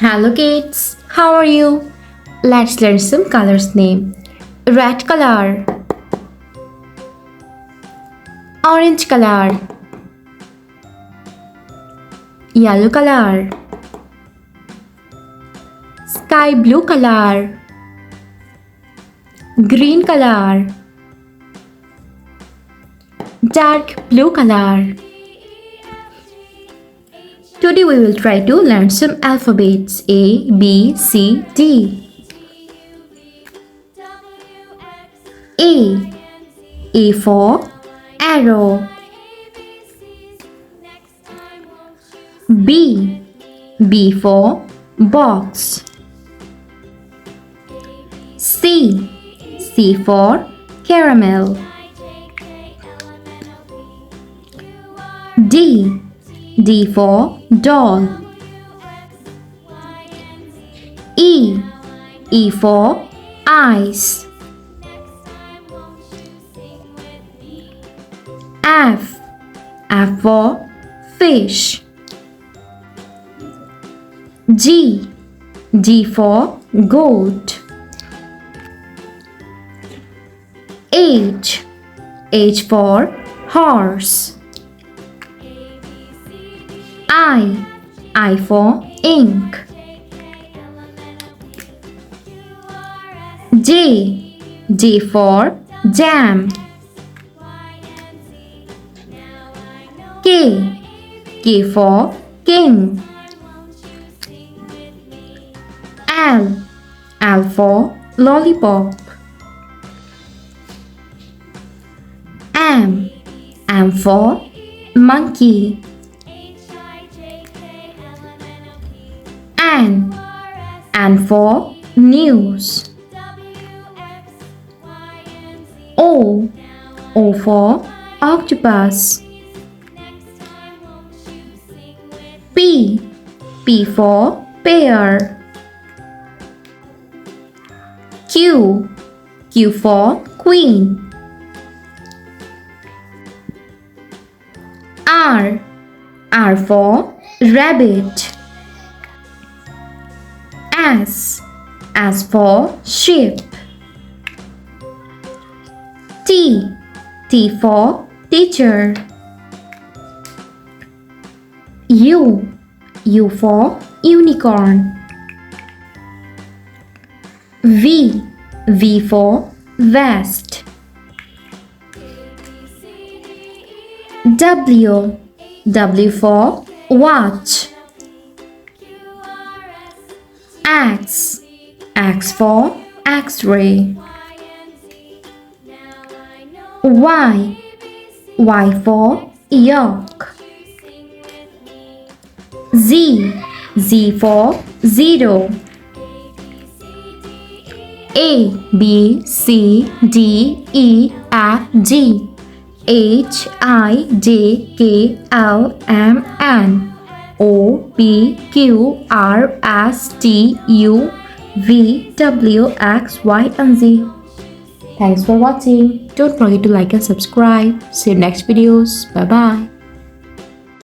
Hello kids, how are you? Let's learn some colors name. Red color, orange color, yellow color, sky blue color, green color, dark blue color. Today we will try to learn some alphabets A, B, C, D. A for arrow. B for box. C for caramel. D for doll. E for eyes. F for fish. G for goat. H for horse. I for ink. J for jam. K for king. L for lollipop. M for monkey. N for news. O for octopus. P for pear. Q for queen. R for rabbit. S for sheep. T for teacher. U for unicorn. V for vest. W for watch. X for X-ray. Y for yolk. Z for zero. A B C D E F G H I J K L M N O P Q R S T U V W X Y and Z. Thanks for watching. Don't forget to like and subscribe. See you next videos. Bye bye.